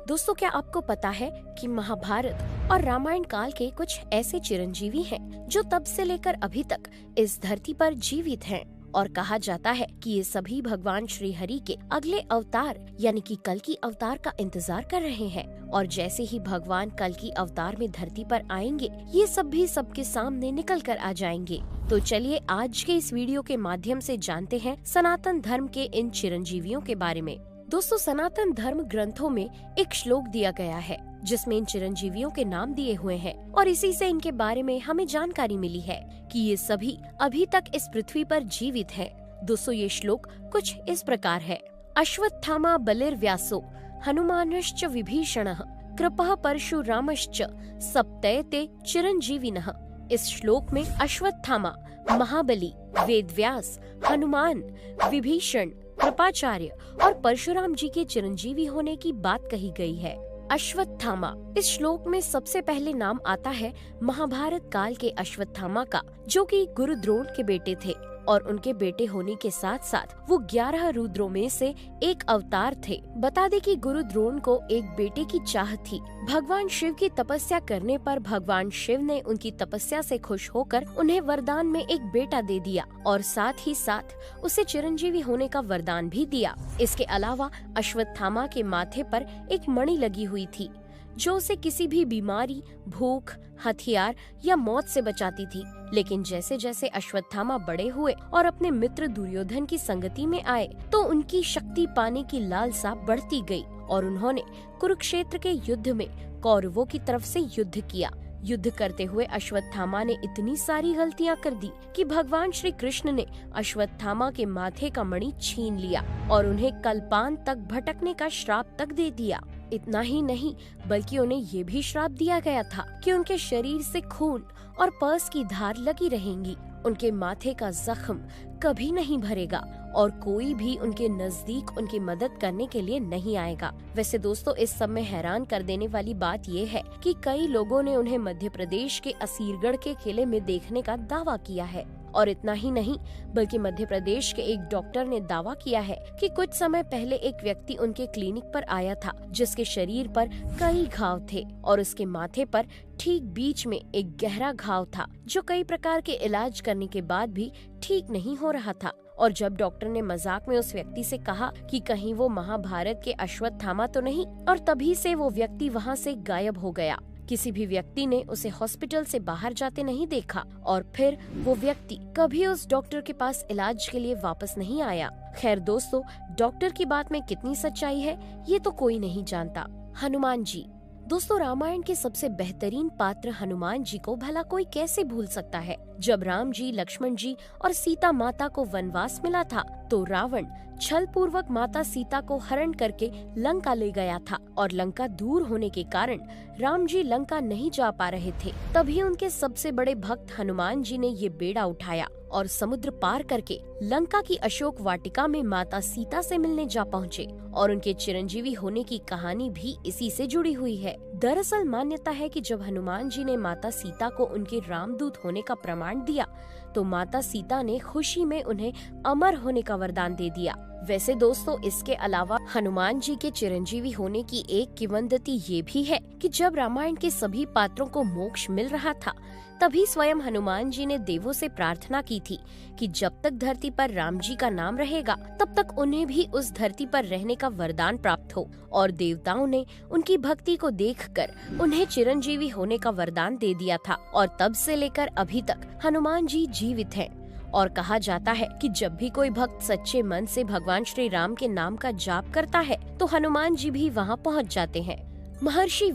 दोस्तों, क्या आपको पता है कि महाभारत और रामायण काल के कुछ ऐसे चिरंजीवी हैं जो तब से लेकर अभी तक इस धरती पर जीवित हैं और कहा जाता है कि ये सभी भगवान श्री हरि के अगले अवतार यानी कि कल की अवतार का इंतजार कर रहे हैं। और जैसे ही भगवान कल की अवतार में धरती पर आएंगे, ये सब भी सबके सामने निकल कर आ जाएंगे। तो चलिए आज के इस वीडियो के माध्यम से जानते हैं सनातन धर्म के इन चिरंजीवियों के बारे में। दोस्तों, सनातन धर्म ग्रंथों में एक श्लोक दिया गया है जिसमें इन चिरंजीवियों के नाम दिए हुए हैं और इसी से इनके बारे में हमें जानकारी मिली है कि ये सभी अभी तक इस पृथ्वी पर जीवित हैं। दोस्तों, ये श्लोक कुछ इस प्रकार है। अश्वत्थामा बलिर्व्यासो हनुमानश्च विभीषणः कृपः परशुरामश्च सप्तैते चिरंजीविनः। इस श्लोक में अश्वत्थामा, महाबली, वेदव्यास, हनुमान, विभीषण, कृपाचार्य और परशुराम जी के चिरंजीवी होने की बात कही गई है। अश्वत्थामा, इस श्लोक में सबसे पहले नाम आता है महाभारत काल के अश्वत्थामा का, जो कि गुरु द्रोण के बेटे थे और उनके बेटे होने के साथ साथ वो 11 रुद्रों में से एक अवतार थे। बता दें कि गुरु द्रोण को एक बेटे की चाह थी। भगवान शिव की तपस्या करने पर भगवान शिव ने उनकी तपस्या से खुश होकर उन्हें वरदान में एक बेटा दे दिया और साथ ही साथ उसे चिरंजीवी होने का वरदान भी दिया। इसके अलावा अश्वत्थामा के माथे पर एक मणि लगी हुई थी जो उसे किसी भी बीमारी, भूख, हथियार या मौत से बचाती थी। लेकिन जैसे जैसे अश्वत्थामा बड़े हुए और अपने मित्र दुर्योधन की संगति में आए तो उनकी शक्ति पाने की लालसा बढ़ती गई और उन्होंने कुरुक्षेत्र के युद्ध में कौरवों की तरफ से युद्ध किया। युद्ध करते हुए अश्वत्थामा ने इतनी सारी गलतियां कर दी कि भगवान श्री कृष्ण ने अश्वत्थामा के माथे का मणि छीन लिया और उन्हें कल्पांत तक भटकने का श्राप तक दे दिया। इतना ही नहीं बल्कि उन्हें ये भी श्राप दिया गया था कि उनके शरीर से खून और पस की धार लगी रहेंगी। उनके माथे का जख्म कभी नहीं भरेगा और कोई भी उनके नजदीक उनकी मदद करने के लिए नहीं आएगा। वैसे दोस्तों, इस सब में हैरान कर देने वाली बात ये है कि कई लोगों ने उन्हें मध्य प्रदेश के असीरगढ़ के किले में देखने का दावा किया है। और इतना ही नहीं बल्कि मध्य प्रदेश के एक डॉक्टर ने दावा किया है कि कुछ समय पहले एक व्यक्ति उनके क्लिनिक पर आया था जिसके शरीर पर कई घाव थे और उसके माथे पर ठीक बीच में एक गहरा घाव था जो कई प्रकार के इलाज करने के बाद भी ठीक नहीं हो रहा था। और जब डॉक्टर ने मजाक में उस व्यक्ति से कहा कि कहीं वो महाभारत के अश्वत्थामा तो नहीं, और तभी से वो व्यक्ति वहाँ से गायब हो गया। किसी भी व्यक्ति ने उसे हॉस्पिटल से बाहर जाते नहीं देखा और फिर वो व्यक्ति कभी उस डॉक्टर के पास इलाज के लिए वापस नहीं आया। खैर दोस्तों, डॉक्टर की बात में कितनी सच्चाई है ये तो कोई नहीं जानता। हनुमान जी, दोस्तों, रामायण के सबसे बेहतरीन पात्र हनुमान जी को भला कोई कैसे भूल सकता है। जब राम जी, लक्ष्मण जी और सीता माता को वनवास मिला था तो रावण छल पूर्वक माता सीता को हरण करके लंका ले गया था और लंका दूर होने के कारण राम जी लंका नहीं जा पा रहे थे। तभी उनके सबसे बड़े भक्त हनुमान जी ने ये बेड़ा उठाया और समुद्र पार करके लंका की अशोक वाटिका में माता सीता से मिलने जा पहुँचे और उनके चिरंजीवी होने की कहानी भी इसी से जुड़ी हुई है। दरअसल मान्यता है कि जब हनुमान जी ने माता सीता को उनके रामदूत होने का प्रमाण दिया तो माता सीता ने खुशी में उन्हें अमर होने का वरदान दे दिया। वैसे दोस्तों, इसके अलावा हनुमान जी के चिरंजीवी होने की एक किंवदंती ये भी है कि जब रामायण के सभी पात्रों को मोक्ष मिल रहा था तभी स्वयं हनुमान जी ने देवों से प्रार्थना की थी कि जब तक धरती पर राम जी का नाम रहेगा तब तक उन्हें भी उस धरती पर रहने का वरदान प्राप्त हो। और देवताओं ने उनकी भक्ति को देखकर उन्हें चिरंजीवी होने का वरदान दे दिया था और तब से लेकर अभी तक हनुमान जी जीवित हैं। और कहा जाता है कि जब भी कोई भक्त सच्चे मन से भगवान श्री राम के नाम का जाप करता है तो हनुमान जी भी वहाँ पहुँच जाते हैं। महर्षि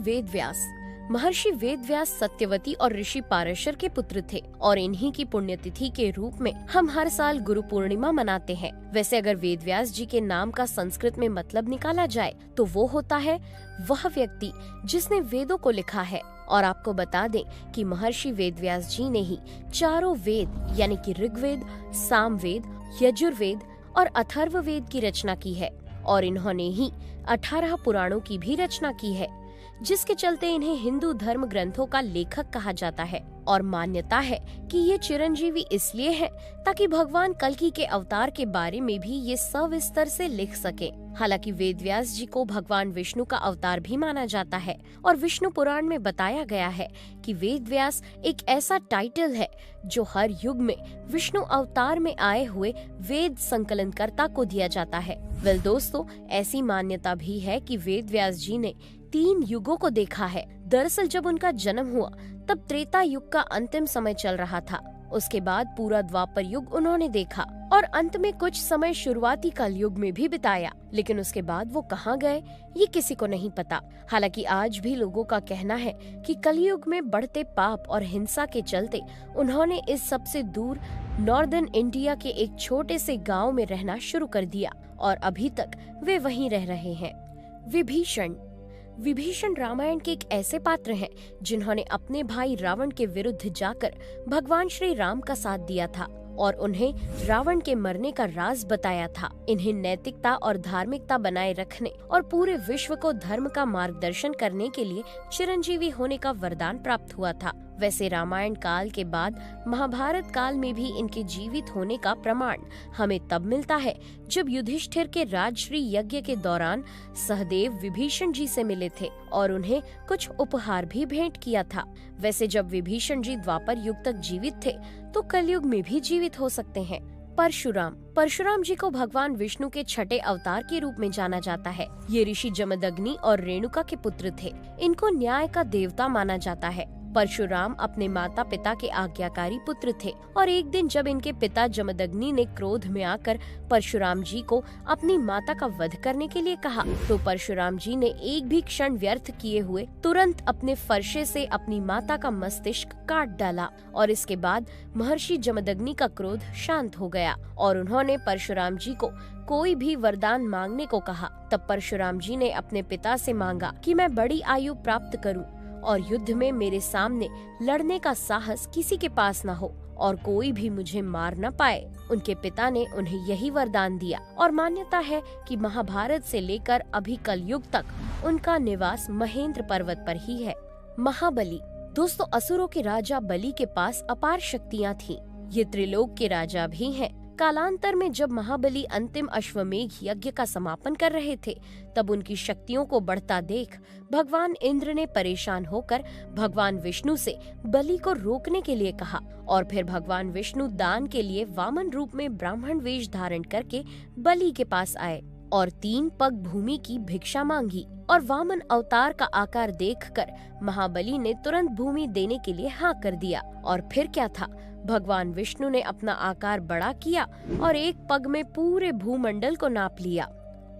वेदव्यास सत्यवती और ऋषि पारशर के पुत्र थे और इन्हीं की पुण्यतिथि के रूप में हम हर साल गुरु पूर्णिमा मनाते हैं। वैसे अगर वेदव्यास जी के नाम का संस्कृत में मतलब निकाला जाए तो वो होता है वह व्यक्ति जिसने वेदों को लिखा है। और आपको बता दें कि महर्षि वेदव्यास जी ने ही चारों वेद यानी कि ऋग्वेद, सामवेद, यजुर्वेद और अथर्ववेद की रचना की है और इन्होंने ही 18 पुराणों की भी रचना की है जिसके चलते इन्हें हिंदू धर्म ग्रंथों का लेखक कहा जाता है। और मान्यता है कि ये चिरंजीवी इसलिए हैं ताकि भगवान कल्कि के अवतार के बारे में भी ये सविस्तर से लिख सके। हालांकि वेदव्यास जी को भगवान विष्णु का अवतार भी माना जाता है और विष्णु पुराण में बताया गया है कि वेदव्यास एक ऐसा टाइटल है जो हर युग में विष्णु अवतार में आए हुए वेद संकलनकर्ता को दिया जाता है। वेल दोस्तों, ऐसी मान्यता भी है कि वेदव्यास जी ने 3 युगों को देखा है। दरअसल जब उनका जन्म हुआ तब त्रेता युग का अंतिम समय चल रहा था। उसके बाद पूरा द्वापर युग उन्होंने देखा और अंत में कुछ समय शुरुआती कलयुग में भी बिताया। लेकिन उसके बाद वो कहाँ गए ये किसी को नहीं पता। हालांकि आज भी लोगों का कहना है कि कलयुग में बढ़ते पाप और हिंसा के चलते उन्होंने इस सबसे दूर नॉर्दर्न इंडिया के एक छोटे से गाँव में रहना शुरू कर दिया और अभी तक वे वहीं रह रहे हैं। विभीषण रामायण के एक ऐसे पात्र हैं जिन्होंने अपने भाई रावण के विरुद्ध जाकर भगवान श्री राम का साथ दिया था और उन्हें रावण के मरने का राज बताया था। इन्हें नैतिकता और धार्मिकता बनाए रखने और पूरे विश्व को धर्म का मार्गदर्शन करने के लिए चिरंजीवी होने का वरदान प्राप्त हुआ था। वैसे रामायण काल के बाद महाभारत काल में भी इनके जीवित होने का प्रमाण हमें तब मिलता है जब युधिष्ठिर के राजश्री यज्ञ के दौरान सहदेव विभीषण जी से मिले थे और उन्हें कुछ उपहार भी भेंट किया था। वैसे जब विभीषण जी द्वापर युग तक जीवित थे तो कलयुग में भी जीवित हो सकते हैं। परशुराम जी को भगवान विष्णु के छठे अवतार के रूप में जाना जाता है। ये ऋषि जमदग्नि और रेणुका के पुत्र थे। इनको न्याय का देवता माना जाता है। परशुराम अपने माता पिता के आज्ञाकारी पुत्र थे और एक दिन जब इनके पिता जमदग्नि ने क्रोध में आकर परशुराम जी को अपनी माता का वध करने के लिए कहा तो परशुराम जी ने एक भी क्षण व्यर्थ किए हुए तुरंत अपने फरसे से अपनी माता का मस्तिष्क काट डाला और इसके बाद महर्षि जमदग्नि का क्रोध शांत हो गया और उन्होंने परशुराम जी को कोई भी वरदान मांगने को कहा। तब परशुराम जी ने अपने पिता से मांगा कि मैं बड़ी आयु प्राप्त करूं और युद्ध में मेरे सामने लड़ने का साहस किसी के पास न हो और कोई भी मुझे मार न पाए। उनके पिता ने उन्हें यही वरदान दिया और मान्यता है कि महाभारत से लेकर अभी कलयुग तक उनका निवास महेंद्र पर्वत पर ही है। महाबली दोस्तों, असुरों के राजा बलि के पास अपार शक्तियाँ थीं। ये त्रिलोक के राजा भी हैं। कालांतर में जब महाबली अंतिम अश्वमेघ यज्ञ का समापन कर रहे थे तब उनकी शक्तियों को बढ़ता देख भगवान इंद्र ने परेशान होकर भगवान विष्णु से बलि को रोकने के लिए कहा और फिर भगवान विष्णु दान के लिए वामन रूप में ब्राह्मण वेश धारण करके बलि के पास आए और 3 पग भूमि की भिक्षा मांगी और वामन अवतार का आकार देखकर महाबली ने तुरंत भूमि देने के लिए हाँ कर दिया। और फिर क्या था, भगवान विष्णु ने अपना आकार बड़ा किया और एक पग में पूरे भूमंडल को नाप लिया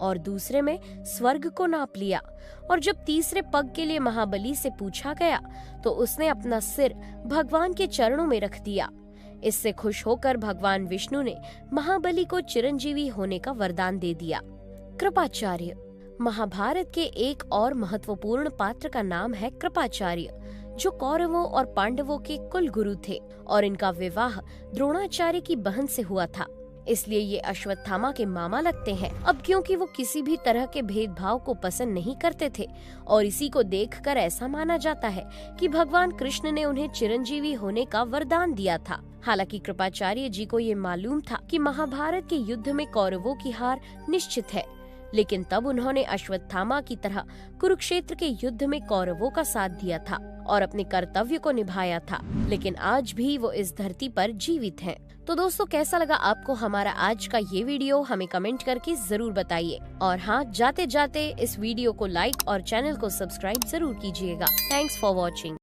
और दूसरे में स्वर्ग को नाप लिया और जब तीसरे पग के लिए महाबली से पूछा गया तो उसने अपना सिर भगवान के चरणों में रख दिया। इससे खुश होकर भगवान विष्णु ने महाबली को चिरंजीवी होने का वरदान दे दिया। कृपाचार्य महाभारत के एक और महत्वपूर्ण पात्र का नाम है कृपाचार्य, जो कौरवों और पांडवों के कुल गुरु थे और इनका विवाह द्रोणाचार्य की बहन से हुआ था, इसलिए ये अश्वत्थामा के मामा लगते हैं। अब क्योंकि वो किसी भी तरह के भेदभाव को पसंद नहीं करते थे और इसी को देखकर ऐसा माना जाता है कि भगवान कृष्ण ने उन्हें चिरंजीवी होने का वरदान दिया था। हालांकि कृपाचार्य जी को ये मालूम था कि महाभारत के युद्ध में कौरवों की हार निश्चित है, लेकिन तब उन्होंने अश्वत्थामा की तरह कुरुक्षेत्र के युद्ध में कौरवों का साथ दिया था और अपने कर्तव्य को निभाया था, लेकिन आज भी वो इस धरती पर जीवित हैं। तो दोस्तों, कैसा लगा आपको हमारा आज का ये वीडियो, हमें कमेंट करके जरूर बताइए। और हाँ, जाते जाते इस वीडियो को लाइक और चैनल को सब्सक्राइब जरूर कीजिएगा। Thanks for watching.